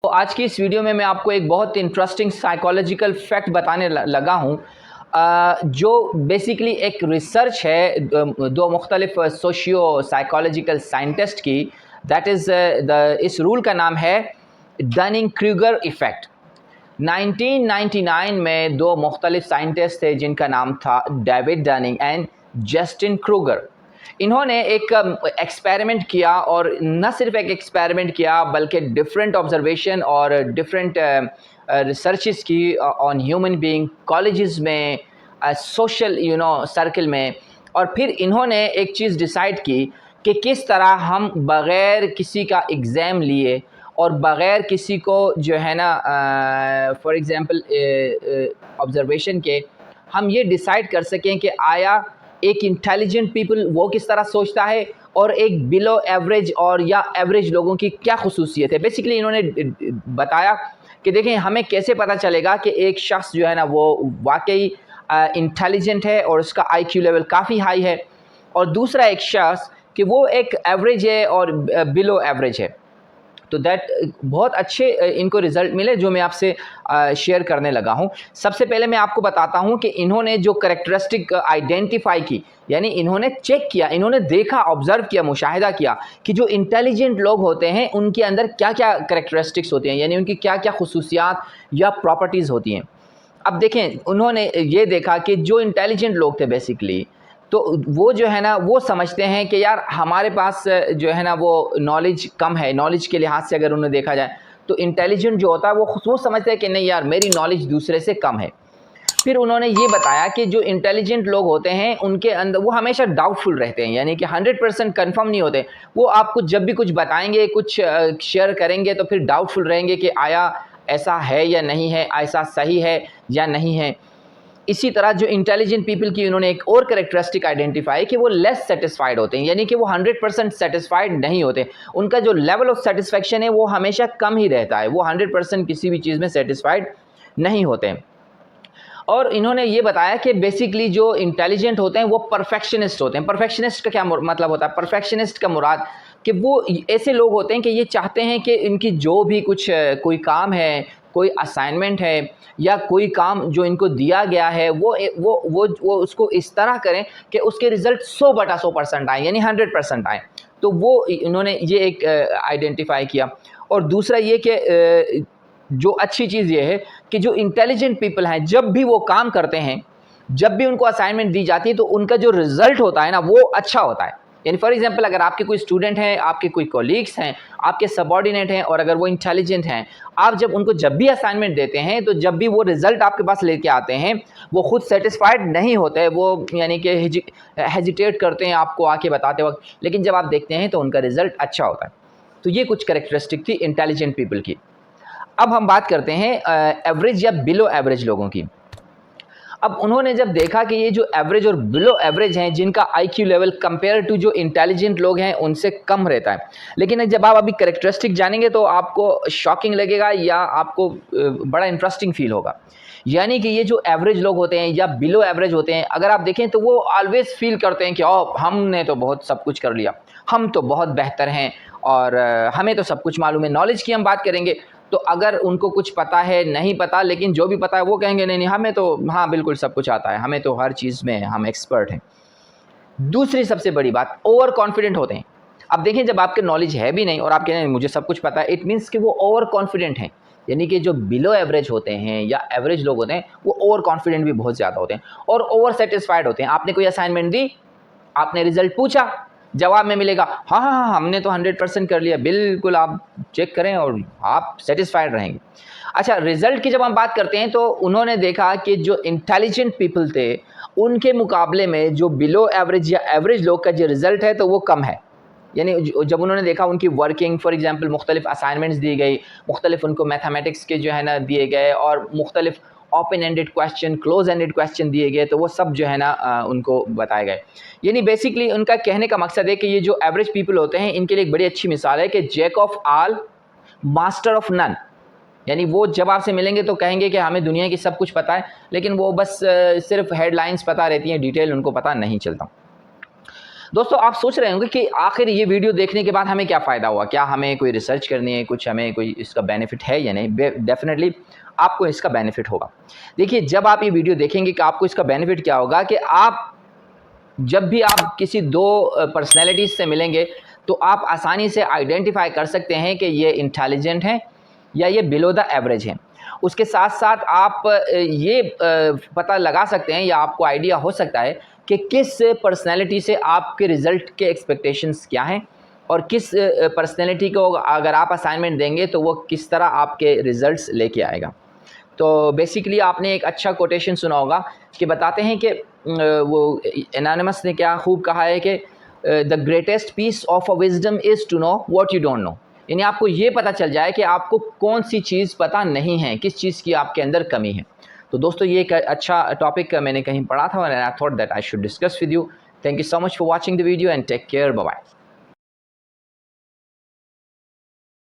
तो आज की इस वीडियो में मैं आपको एक बहुत इंटरेस्टिंग साइकोलॉजिकल फैक्ट बताने लगा हूँ जो बेसिकली एक रिसर्च है दो मुख्तलिफ सोशियो साइकोलॉजिकल साइंटिस्ट की। दैट इज़ इस रूल का नाम है डनिंग क्रूगर इफ़ेक्ट। 1999 में दो मुख्तलिफ साइंटिस्ट थे जिनका नाम था David Dunning and Justin Kruger. इन्होंने एक एक्सपेरिमेंट किया और न सिर्फ एक एक्सपेरिमेंट किया बल्कि डिफरेंट ऑब्जर्वेशन और डिफरेंट रिसर्चेस की ऑन ह्यूमन बीइंग, कॉलेजेस में, सोशल सर्कल में। और फिर इन्होंने एक चीज़ डिसाइड की कि किस तरह हम बग़ैर किसी का एग्ज़ाम लिए और बग़ैर किसी को जो है ना फॉर एग्ज़ाम्पल ऑब्ज़र्वेशन के हम ये डिसाइड कर सकें कि आया एक इंटेलिजेंट पीपल वो किस तरह सोचता है और एक बिलो एवरेज और या एवरेज लोगों की क्या खुसूसियत है। बेसिकली इन्होंने बताया कि देखें हमें कैसे पता चलेगा कि एक शख्स जो है ना वो वाकई इंटेलिजेंट है और उसका आईक्यू लेवल काफ़ी हाई है, और दूसरा एक शख्स कि वो एक एवरेज है और बिलो एवरेज है। तो दैट बहुत अच्छे इनको रिज़ल्ट मिले जो मैं आपसे शेयर करने लगा हूँ। सबसे पहले मैं आपको बताता हूँ कि इन्होंने जो कैरेक्टरिस्टिक आइडेंटिफाई की, यानी इन्होंने चेक किया, इन्होंने देखा, ऑब्ज़र्व किया, मुशाहिदा किया कि जो इंटेलिजेंट लोग होते हैं उनके अंदर क्या क्या कैरेक्टरिस्टिक्स होती हैं, यानी उनकी क्या क्या खुसूसियात या प्रॉपर्टीज़ होती हैं। अब देखें उन्होंने ये देखा कि जो इंटेलिजेंट लोग थे बेसिकली, तो वो जो है ना वो समझते हैं कि यार हमारे पास जो है ना वो नॉलेज कम है। नॉलेज के लिहाज से अगर उन्हें देखा जाए तो इंटेलिजेंट जो होता है वो समझते हैं कि नहीं यार मेरी नॉलेज दूसरे से कम है। फिर उन्होंने ये बताया कि जो इंटेलिजेंट लोग होते हैं उनके अंदर वो हमेशा डाउटफुल रहते हैं, यानी कि 100% कन्फर्म नहीं होते। वो आपको जब भी कुछ बताएंगे, कुछ शेयर करेंगे तो फिर डाउटफुल रहेंगे कि आया ऐसा है या नहीं है, ऐसा सही है या नहीं है। इसी तरह जो इंटेलिजेंट पीपल की उन्होंने एक और कैरेक्टरिस्टिक आइडेंटिफाई कि वो लेस सेटिस्फाइड होते हैं, यानी कि वो 100% सेटिस्फाइड नहीं होते। उनका जो लेवल ऑफ सेटिस्फेक्शन है वो हमेशा कम ही रहता है, वो 100% किसी भी चीज़ में सेटिस्फाइड नहीं होते हैं। और इन्होंने ये बताया कि बेसिकली जो इंटेलिजेंट होते हैं वो परफेक्शनिस्ट होते हैं। परफेक्शनिस्ट का क्या मतलब होता है? परफेक्शनिस्ट का मुराद कि वो ऐसे लोग होते हैं कि ये चाहते हैं कि इनकी जो भी कुछ कोई काम है, कोई असाइनमेंट है या कोई काम जो इनको दिया गया है वो उसको इस तरह करें कि उसके रिज़ल्ट 100/100% आए, यानी 100% आए। तो वो इन्होंने ये एक आइडेंटिफाई किया। और दूसरा ये कि जो अच्छी चीज़ ये है कि जो इंटेलिजेंट पीपल हैं जब भी वो काम करते हैं, जब भी उनको असाइनमेंट दी जाती है तो उनका जो रिज़ल्ट होता है ना वो अच्छा होता है। यानी फॉर एग्जांपल अगर आपके कोई स्टूडेंट हैं, आपके कोई कोलीग्स हैं, आपके सबऑर्डिनेट हैं और अगर वो इंटेलिजेंट हैं, आप जब उनको जब भी असाइनमेंट देते हैं तो जब भी वो रिज़ल्ट आपके पास लेके आते हैं वो खुद सेटिस्फाइड नहीं होते हैं, वो यानी कि हेजिटेट करते हैं आपको आके बताते वक्त, लेकिन जब आप देखते हैं तो उनका रिज़ल्ट अच्छा होता है। तो ये कुछ कैरेक्टरिस्टिक थी इंटेलिजेंट पीपल की। अब हम बात करते हैं एवरेज या बिलो एवरेज लोगों की। अब उन्होंने जब देखा कि ये जो एवरेज और बिलो एवरेज हैं जिनका आईक्यू लेवल कंपेयर टू जो इंटेलिजेंट लोग हैं उनसे कम रहता है, लेकिन जब आप अभी कैरेक्टरिस्टिक जानेंगे तो आपको शॉकिंग लगेगा या आपको बड़ा इंटरेस्टिंग फील होगा। यानी कि ये जो एवरेज लोग होते हैं या बिलो एवरेज होते हैं, अगर आप देखें तो वो ऑलवेज फील करते हैं कि ओ हमने तो बहुत सब कुछ कर लिया, हम तो बहुत बेहतर हैं और हमें तो सब कुछ मालूम है। नॉलेज की हम बात करेंगे तो अगर उनको कुछ पता है, नहीं पता, लेकिन जो भी पता है वो कहेंगे नहीं नहीं हमें तो हाँ बिल्कुल सब कुछ आता है, हमें तो हर चीज़ में हम एक्सपर्ट हैं। दूसरी सबसे बड़ी बात, ओवर कॉन्फिडेंट होते हैं। अब देखिए जब आपके नॉलेज है भी नहीं और आप कह रहे हैं मुझे सब कुछ पता है, इट मीन्स कि वो ओवर कॉन्फिडेंट हैं। यानी कि जो बिलो एवरेज होते हैं या एवरेज लोग होते हैं वो ओवर कॉन्फिडेंट भी बहुत ज़्यादा होते हैं और ओवर सेटिस्फाइड होते हैं। आपने कोई असाइनमेंट दी, आपने रिजल्ट पूछा, जवाब में मिलेगा हाँ हाँ हाँ हमने तो 100% कर लिया, बिल्कुल आप चेक करें और आप सेटिस्फाइड रहेंगे। अच्छा, रिजल्ट की जब हम बात करते हैं तो उन्होंने देखा कि जो इंटेलिजेंट पीपल थे उनके मुकाबले में जो बिलो एवरेज या एवरेज लोग का जो रिजल्ट है तो वो कम है। यानी जब उन्होंने देखा उनकी वर्किंग, फॉर एग्जांपल मुख्तलिफ असाइनमेंट्स दी गई, मुख्तलिफ उनको मैथमेटिक्स के जो है ना दिए गए और मुख्तलिफ open ended question, close ended question दिए गए, तो वो सब जो है ना उनको बताए गए। यानी बेसिकली उनका कहने का मकसद है कि ये जो एवरेज पीपल होते हैं इनके लिए एक बड़ी अच्छी मिसाल है कि jack of all master of none. यानी वो जब आपसे मिलेंगे तो कहेंगे कि हमें दुनिया की सब कुछ पता है, लेकिन वो बस सिर्फ हेडलाइंस पता रहती हैं, डिटेल उनको पता नहीं चलता। दोस्तों आप सोच रहे होंगे कि आखिर ये वीडियो देखने के बाद हमें क्या फ़ायदा हुआ, क्या हमें कोई रिसर्च करनी है, कुछ हमें कोई इसका बेनिफिट है या नहीं। डेफिनेटली आपको इसका बेनिफिट होगा। देखिए जब आप ये वीडियो देखेंगे कि आपको इसका बेनिफिट क्या होगा कि आप जब भी आप किसी दो पर्सनैलिटीज़ से मिलेंगे तो आप आसानी से आइडेंटिफाई कर सकते हैं कि ये इंटेलिजेंट हैं या ये बिलो द एवरेज हैं। उसके साथ साथ आप ये पता लगा सकते हैं या आपको आइडिया हो सकता है कि किस पर्सनैलिटी से आपके रिज़ल्ट के एक्सपेक्टेशंस क्या हैं और किस पर्सनैलिटी को अगर आप असाइनमेंट देंगे तो वो किस तरह आपके रिज़ल्ट्स लेके आएगा। तो बेसिकली आपने एक अच्छा कोटेशन सुना होगा कि बताते हैं कि वो एनानिमस ने क्या खूब कहा है कि the greatest piece of a wisdom is to know what you don't know. यानी आपको ये पता चल जाए कि आपको कौन सी चीज़ पता नहीं है, किस चीज़ की आपके अंदर कमी है। तो दोस्तों ये एक अच्छा टॉपिक मैंने कहीं पढ़ा था और I thought that I should discuss with you. Thank you so much for watching the video and take care, bye bye.